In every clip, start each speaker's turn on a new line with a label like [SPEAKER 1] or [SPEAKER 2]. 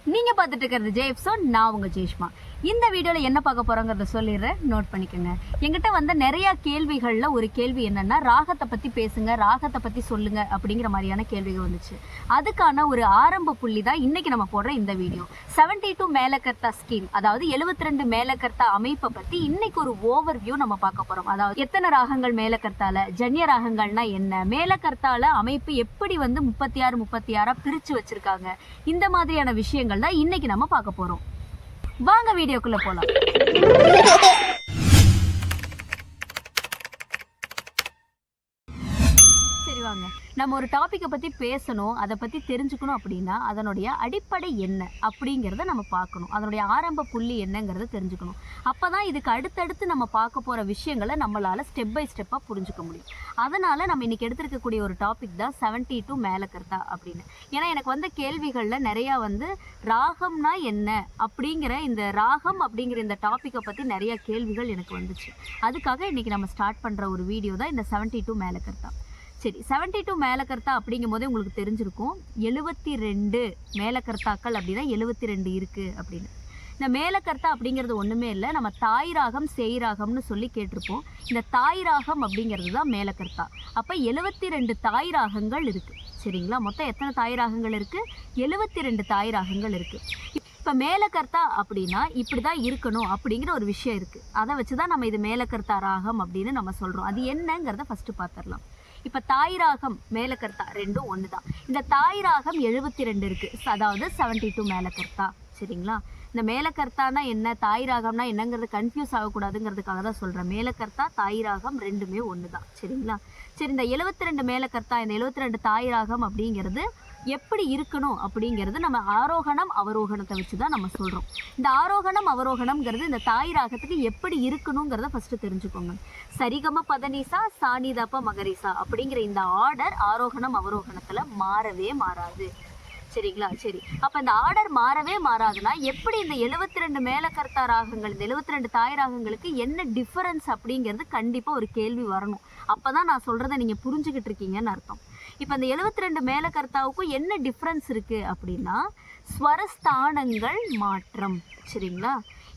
[SPEAKER 1] நீங்கள் பார்த்துட்டு இருக்கிறது ஜெய்ப்ஸோன், நான் உங்கள் ஜெய்ஷ்மா. இந்த வீடியோவில் என்ன பார்க்க போகிறோங்கிறத சொல்லிடுறேன், நோட் பண்ணிக்கோங்க. எங்கிட்ட வந்த நிறையா கேள்விகளில் ஒரு கேள்வி என்னென்னா, ராகத்தை பற்றி பேசுங்க, ராகத்தை பற்றி சொல்லுங்கள் அப்படிங்கிற மாதிரியான கேள்விகள் வந்துச்சு. அதுக்கான ஒரு ஆரம்ப புள்ளி தான் இன்றைக்கி நம்ம போடுற இந்த வீடியோ. 72 மேலகர்த்தா ஸ்கீம், அதாவது 72 மேலகர்த்தா அமைப்பை பற்றி இன்றைக்கி ஒரு ஓவர் வியூ நம்ம பார்க்க போகிறோம். அதாவது எத்தனை ராகங்கள் மேலகர்த்தால, ஜன்ய ராகங்கள்னா என்ன, மேலகர்த்தால அமைப்பு எப்படி வந்து 36 பிரித்து வச்சுருக்காங்க, இந்த மாதிரியான விஷயங்கள் தான் இன்னைக்கு நம்ம பார்க்க போறோம். வாங்க வீடியோக்குள்ள போலாம். சரி வாங்க, நம்ம ஒரு டாப்பிக்கை பற்றி பேசணும், அதை பற்றி தெரிஞ்சுக்கணும் அப்படின்னா அதனுடைய அடிப்படை என்ன அப்படிங்கிறத நம்ம பார்க்கணும். அதனுடைய ஆரம்ப புள்ளி என்னங்கிறத தெரிஞ்சுக்கணும். அப்போ தான் இதுக்கு அடுத்தடுத்து நம்ம பார்க்க போகிற விஷயங்களை நம்மளால் ஸ்டெப் பை ஸ்டெப்பாக புரிஞ்சுக்க முடியும். அதனால் நம்ம இன்றைக்கி எடுத்துருக்கக்கூடிய ஒரு டாபிக் தான் 72 மேலகர்த்தா அப்படின்னு. ஏன்னா எனக்கு வந்த கேள்விகளில் நிறையா வந்து ராகம்னா என்ன அப்படிங்கிற இந்த ராகம் அப்படிங்கிற இந்த டாப்பிக்கை பற்றி நிறையா கேள்விகள் எனக்கு வந்துச்சு. அதுக்காக இன்றைக்கி நம்ம ஸ்டார்ட் பண்ணுற ஒரு வீடியோ தான் இந்த 72 மேலகர்த்தா. சரி, 72 மேலகர்த்தா அப்படிங்கும் போதே உங்களுக்கு தெரிஞ்சிருக்கும் 72 மேலகர்த்தாக்கள் அப்படின்னா 72 இருக்குது அப்படின்னு. இந்த மேலகர்த்தா அப்படிங்கிறது ஒன்றுமே இல்லை, நம்ம தாய் ராகம் சேய் ராகம்னு சொல்லி கேட்டிருப்போம். இந்த தாய் ராகம் அப்படிங்கிறது தான் மேலகர்த்தா. அப்போ 72 தாய் ராகங்கள் இருக்குது. சரிங்களா? மொத்தம் எத்தனை தாய் ராகங்கள் இருக்குது? 72 தாய் ராகங்கள் இருக்குது. இப்போ மேலகர்த்தா அப்படின்னா இப்படி தான் இருக்கணும் அப்படிங்கிற ஒரு விஷயம் இருக்குது. அதை வச்சு தான் நம்ம இது மேலகர்த்தா ராகம் அப்படின்னு நம்ம சொல்கிறோம். அது என்னங்கிறத ஃபஸ்ட்டு பார்த்துடலாம். இப்போ தாய் ராகம் மேலகர்த்தா ரெண்டும் ஒன்று தான். இந்த தாய் ராகம் 72 இருக்குது, அதாவது 72 மேலகர்த்தா. சரிங்களா? இந்த மேலகர்த்தானா என்ன, தாய் ராகம்னா என்னங்கிறது கன்ஃபியூஸ் ஆகக்கூடாதுங்கிறதுக்காக தான் சொல்கிறேன். மேலகர்த்தா தாய் ராகம் ரெண்டுமே ஒன்று தான். சரிங்களா? சரி, இந்த 72 மேலகர்த்தா, இந்த 72 தாய் ராகம் அப்படிங்கிறது எப்படி இருக்கணும் அப்படிங்கிறது நம்ம ஆரோகணம் அவரோகணத்தை வச்சு தான் நம்ம சொல்கிறோம். இந்த ஆரோகணம் அவரோகணம்ங்கிறது இந்த தாய் ராகத்துக்கு எப்படி இருக்கணுங்கிறத ஃபஸ்ட்டு தெரிஞ்சுக்கோங்க. சரிகம பதனிசா சானிதப்ப மகரிசா அப்படிங்கிற இந்த ஆர்டர் ஆரோகணம் அவரோகணத்தில் மாறவே மாறாது. சரிங்களா? சரி, அப்போ இந்த ஆர்டர் மாறவே மாறாதுன்னா எப்படி இந்த 72 மேலகர்த்தா ராகங்கள், இந்த 72 தாய் ராகங்களுக்கு என்ன டிஃபரன்ஸ் அப்படிங்கிறது கண்டிப்பாக ஒரு கேள்வி வரணும். அப்போ தான் நான் சொல்கிறத நீங்கள் புரிஞ்சுக்கிட்டு இருக்கீங்கன்னு அர்த்தம். இப்போ இந்த 72 மேலகர்த்தாவுக்கும் என்ன டிஃப்ரென்ஸ் இருக்குது அப்படின்னா ஸ்வரஸ்தானங்கள் மாற்றம். சரிங்களா?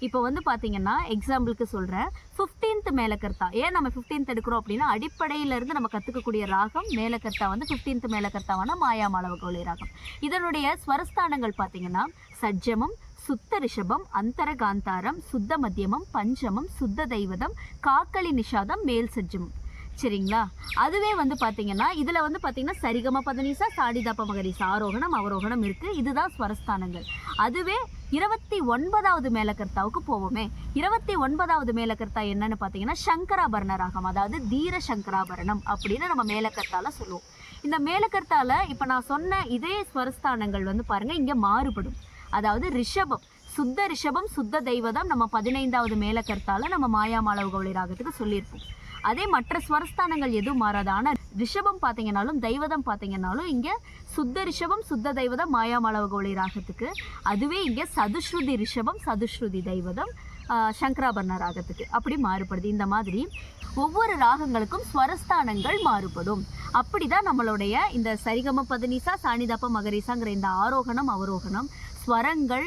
[SPEAKER 1] இப்போ வந்து பார்த்தீங்கன்னா எக்ஸாம்பிளுக்கு சொல்கிறேன், 15th மேலகர்த்தா. ஏன் நம்ம 15th எடுக்கிறோம் அப்படின்னா அடிப்படையிலேருந்து நம்ம கற்றுக்கக்கூடிய ராகம் மேலகர்த்தா வந்து 15th மேலகர்த்தாவான மாயாமாளவ கௌளை ராகம். இதனுடைய ஸ்வரஸ்தானங்கள் பார்த்தீங்கன்னா சஜ்ஜமம், சுத்த ரிஷபம், அந்தரகாந்தாரம், சுத்த மத்தியமம், பஞ்சமம், சுத்த தெய்வதம், காக்களி நிஷாதம், மேல் சஜ்ஜமம். சரிங்களா? அதுவே வந்து பார்த்தீங்கன்னா இதில் வந்து பார்த்தீங்கன்னா சரிகம பதனிசா சாடிதாப்ப மகரிசா ஆரோகணம் அவரோகணம் இருக்குது. இதுதான் ஸ்வரஸ்தானங்கள். அதுவே 29வது மேலகர்த்தாவுக்கு போவோமே. 29வது மேலகர்த்தா என்னன்னு பார்த்தீங்கன்னா சங்கராபரண ராகம், அதாவது தீர சங்கராபரணம் அப்படின்னு நம்ம மேலகர்த்தால சொல்லுவோம். இந்த மேலகர்த்தால இப்போ நான் சொன்ன இதே ஸ்வரஸ்தானங்கள் வந்து பாருங்கள் இங்கே மாறுபடும். அதாவது ரிஷபம், சுத்த ரிஷபம், சுத்த தெய்வதம் நம்ம 15வது மேலகர்த்தால நம்ம மாயாமாளவ கௌளை ராகத்துக்கு சொல்லியிருப்போம். அதே மற்ற ஸ்வரஸ்தானங்கள் எதுவும் மாறாது. ஆனால் ரிஷபம் பார்த்தீங்கன்னாலும் தெய்வதம் பார்த்தீங்கன்னாலும் இங்கே சுத்த ரிஷபம், சுத்த தெய்வதம் மாயாமாளவ கௌளை ராகத்துக்கு. அதுவே இங்கே சதுஸ்ருதி ரிஷபம், சதுஸ்ருதி தெய்வதம் சங்கராபரண ராகத்துக்கு அப்படி மாறுபடுது. இந்த மாதிரி ஒவ்வொரு ராகங்களுக்கும் ஸ்வரஸ்தானங்கள் மாறுபடும். அப்படி தான் நம்மளுடைய இந்த சரிகம பதனிசா சானிதப்ப மகரிசாங்கிற இந்த ஆரோகணம் அவரோகணம் ஸ்வரங்கள்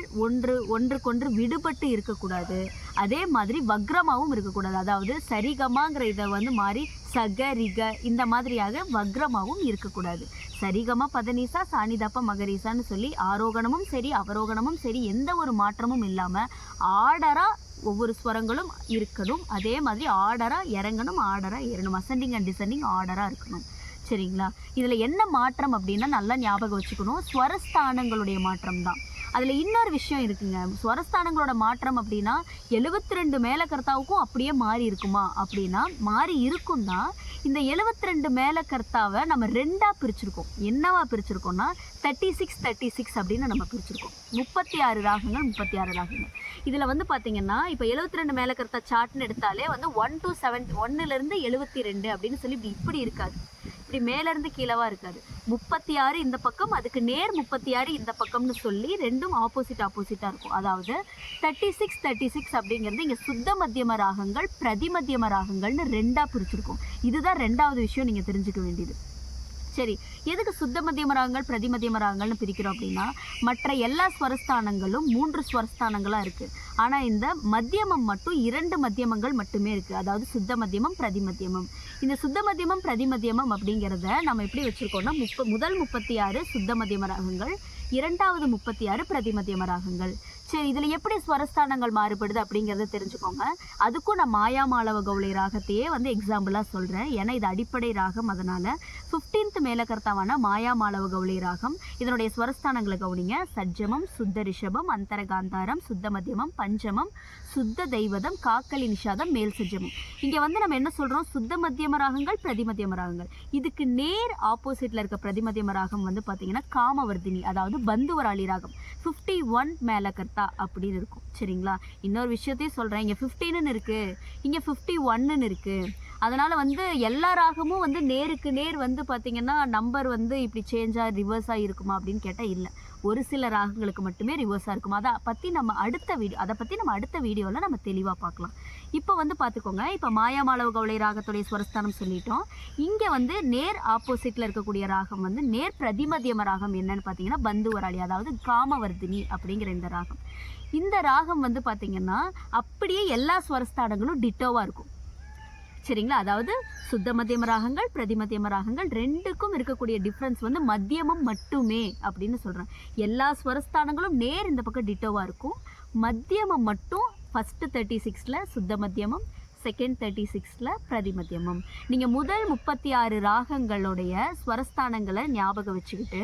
[SPEAKER 1] ஒன்றுக்கொன்று விடுபட்டு இருக்கக்கூடாது. அதே மாதிரி வக்ரமாகவும் இருக்கக்கூடாது. அதாவது சரிகமாங்கிற இதை வந்து மாறி சக ரிக இந்த மாதிரியாக வக்ரமாகவும் இருக்கக்கூடாது. சரிகம பதனிசா சானிதப்ப மகரிசான்னு சொல்லி ஆரோகணமும் சரி அவரோகணமும் சரி எந்த ஒரு மாற்றமும் இல்லாமல் ஆர்டராக ஒவ்வொரு ஸ்வரங்களும் இருக்கணும். அதே மாதிரி ஆர்டராக இறங்கணும், ஆர்டராக ஏறணும், அசெண்டிங் அண்ட் டிசெண்டிங் ஆர்டராக இருக்கணும். சரிங்களா? இதில் என்ன மாற்றம் அப்படின்னா நல்லா ஞாபகம் வச்சுக்கணும், ஸ்வரஸ்தானங்களுடைய மாற்றம் தான். அதில் இன்னொரு விஷயம் இருக்குங்க. ஸ்வரஸ்தானங்களோட மாற்றம் அப்படின்னா 72 மேலகர்த்தாவுக்கும் அப்படியே மாறி இருக்குமா அப்படின்னா மாறி இருக்கும் தான். இந்த 72 மேலகர்த்தாவை நம்ம ரெண்டாக பிரிச்சுருக்கோம். என்னவா பிரிச்சுருக்கோம்னா 36 அப்படின்னு நம்ம பிரிச்சுருக்கோம். 36 ராகங்கள், 36 ராகங்கள். இதில் வந்து பார்த்தீங்கன்னா இப்போ 72 மேலகர்த்தா சார்ட்னு எடுத்தாலே வந்து 1 to 7, 1லேருந்து 72 அப்படின்னு சொல்லி இப்படி இருக்காது. இப்படி மேலேருந்து கீழவாக இருக்காது. 36 இந்த பக்கம், அதுக்கு நேர் 36 இந்த பக்கம்னு சொல்லி ரெண்டும் ஆப்போசிட்டாக இருக்கும். அதாவது 36 அப்படிங்கிறது இங்கே சுத்த மத்தியம ராகங்கள், பிரதிமத்தியம ராகங்கள்னு ரெண்டாக பிரிச்சிருக்கோம். இதுதான் ரெண்டாவது விஷயம் நீங்கள் தெரிஞ்சுக்க வேண்டியது. சரி, எதுக்கு சுத்த மத்தியம ராகங்கள் பிரதி மத்தியம ராகங்கள்னு பிரிக்கிறோம் அப்படின்னா, மற்ற எல்லா ஸ்வரஸ்தானங்களும் 3 ஸ்வரஸ்தானங்களா இருக்கு. ஆனா இந்த மத்தியமம் மட்டும் 2 மத்தியமங்கள் மட்டுமே இருக்கு. அதாவது சுத்த மத்தியமம், பிரதி மத்தியமம். இந்த சுத்த மத்தியமம், பிரதி மத்தியமம் அப்படிங்கிறத நம்ம எப்படி வச்சிருக்கோம்னா, முதல் 36 சுத்த மத்தியம ராகங்கள், இரண்டாவது 36 பிரதி மத்தியம ராகங்கள். சரி, இதில் எப்படி ஸ்வரஸ்தானங்கள் மாறுபடுது அப்படிங்கிறத தெரிஞ்சுக்கோங்க. அதுக்கும் நான் மாயாமாளவ கௌளை ராகத்தையே வந்து எக்ஸாம்பிளாக சொல்கிறேன். ஏன்னா இது அடிப்படை ராகம். அதனால் 15th மேலகர்த்தாவான மாயாமாளவ கௌளை ராகம், இதனுடைய ஸ்வரஸ்தானங்களை கவனிங்க. சஜ்ஜமம், சுத்த ரிஷபம், அந்தரகாந்தாரம், சுத்த மத்தியமம், பஞ்சமம், சுத்த தெய்வதம், காக்கலி நிஷாதம், மேல் சஜ்ஜமம். இங்கே வந்து நம்ம என்ன சொல்கிறோம், சுத்த மத்தியம ராகங்கள், பிரதி மத்தியம ராகங்கள். இதுக்கு நேர் ஆப்போசிட்டில் இருக்க பிரதி மத்தியம ராகம் வந்து பார்த்தீங்கன்னா காமவர்தினி, அதாவது பந்துவராளி ராகம். 51 மேலகர்த்தா அப்படின்னு இருக்கும். சரிங்களா? இன்னொரு விஷயத்தையும் சொல்கிறேன். இங்கே 15ன்னு இருக்குது, இங்கே 51ன்னு இருக்குது. அதனால் வந்து எல்லா ராகமும் வந்து நேருக்கு நேர் வந்து பார்த்திங்கன்னா நம்பர் வந்து இப்படி சேஞ்சாக ரிவர்ஸாக இருக்குமா அப்படின்னு கேட்டால் இல்லை. ஒரு சில ராகங்களுக்கு மட்டுமே ரிவர்ஸாக இருக்கும். அதை பற்றி நம்ம அடுத்த வீடியோவில் நம்ம தெளிவாக பார்க்கலாம். இப்போ வந்து பார்த்துக்கோங்க, இப்போ மாயாமாளவ கௌளை ராகத்துடைய ஸ்வரஸ்தானம் சொல்லிட்டோம். இங்கே வந்து நேர் ஆப்போசிட்டில் இருக்கக்கூடிய ராகம் வந்து நேர் பிரதிமத்தியம ராகம் என்னன்னு பார்த்தீங்கன்னா பந்துவராளி, அதாவது காமவர்தினி அப்படிங்கிற இந்த ராகம். இந்த ராகம் வந்து பார்த்திங்கன்னா அப்படியே எல்லா ஸ்வரஸ்தானங்களும் டிட்டோவாக இருக்கும். சரிங்களா? அதாவது சுத்த மத்தியம ராகங்கள், பிரதி மத்தியம ராகங்கள் ரெண்டுக்கும் இருக்கக்கூடிய டிஃப்ரென்ஸ் வந்து மத்தியமம் மட்டுமே அப்படின்னு சொல்கிறேன். எல்லா ஸ்வரஸ்தானங்களும் நேர் இந்த பக்கம் டிட்டோவாக இருக்கும். மத்தியமம் மட்டும் ஃபஸ்ட்டு 36ல் சுத்த மத்தியமம், செகண்ட் 36ல் பிரதி மத்தியமம். நீங்கள் முதல் 36 ராகங்களுடைய ஸ்வரஸ்தானங்களை ஞாபகம் வச்சுக்கிட்டு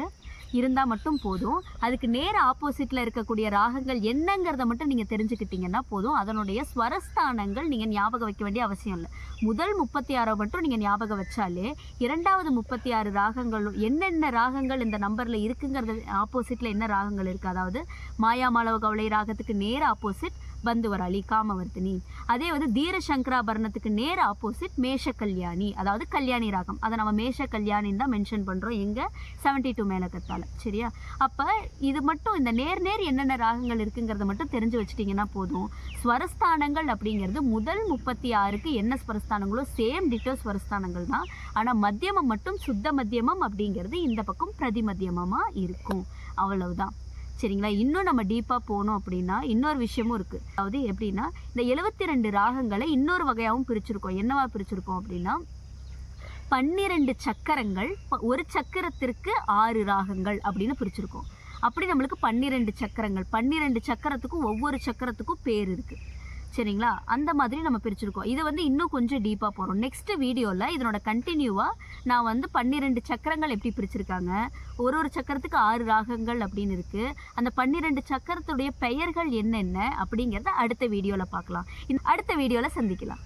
[SPEAKER 1] இருந்தால் மட்டும் போதும். அதுக்கு நேர ஆப்போசிட்டில் இருக்கக்கூடிய ராகங்கள் என்னங்கிறத மட்டும் நீங்கள் தெரிஞ்சுக்கிட்டீங்கன்னா போதும். அதனுடைய ஸ்வரஸ்தானங்கள் நீங்கள் ஞாபகம் வைக்க வேண்டிய அவசியம் இல்லை. முதல் 36 மட்டும் நீங்கள் ஞாபகம் வச்சாலே இரண்டாவது 36 ராகங்கள் என்னென்ன ராகங்கள் இந்த நம்பரில் இருக்குங்கிறது ஆப்போசிட்டில் என்ன ராகங்கள் இருக்குது, அதாவது மாயாமாளவ கௌளை ராகத்துக்கு நேர ஆப்போசிட் பந்துவராளி காமவர்த்தினி, அதே வந்து தீரசங்கராபரணத்துக்கு நேர ஆப்போசிட் மேஷ கல்யாணி, அதாவது கல்யாணி ராகம். அதை நம்ம மேஷ கல்யாணின்னு தான் மென்ஷன் பண்ணுறோம் எங்கே 72 மேலகத்தால். சரியா? அப்போ இது மட்டும் இந்த நேர் என்னென்ன ராகங்கள் இருக்குங்கிறத மட்டும் தெரிஞ்சு வச்சுட்டிங்கன்னா போதும். ஸ்வரஸ்தானங்கள் அப்படிங்கிறது முதல் 36க்கு என்ன ஸ்வரஸ்தானங்களோ சேம் டிட்டோ ஸ்வரஸ்தானங்கள் தான். ஆனால் மத்தியமம் மட்டும் சுத்த மத்தியமம் அப்படிங்கிறது இந்த பக்கம் பிரதி மத்தியமமாக இருக்கும். அவ்வளவுதான். சரிங்களா? இன்னும் நம்ம டீப்பாக போனோம் அப்படின்னா இன்னொரு விஷயமும் இருக்குது. அதாவது எப்படின்னா இந்த 72 ராகங்களை இன்னொரு வகையாகவும் பிரிச்சிருக்கோம். என்னவா பிரிச்சிருக்கோம் அப்படின்னா 12 சக்கரங்கள், ஒரு சக்கரத்திற்கு 6 ராகங்கள் அப்படின்னு பிரிச்சிருக்கோம். அப்படி நம்மளுக்கு 12 சக்கரங்கள், 12 சக்கரத்துக்கும் ஒவ்வொரு சக்கரத்துக்கும் பேர் இருக்குது. சரிங்களா? அந்த மாதிரி நம்ம பிரிச்சிருக்கோம். இதை வந்து இன்னும் கொஞ்சம் டீப்பாக போகிறோம். நெக்ஸ்ட் வீடியோவில் இதனோட கண்டினியூவாக நான் வந்து 12 சக்கரங்கள் எப்படி பிரிச்சிருக்காங்க, ஒரு சக்கரத்துக்கு 6 ராகங்கள் அப்படின்னு இருக்குது, அந்த 12 சக்கரத்துடைய பெயர்கள் என்னென்ன அப்படிங்கிறத அடுத்த வீடியோவில் பார்க்கலாம். அடுத்த வீடியோவில் சந்திக்கலாம்.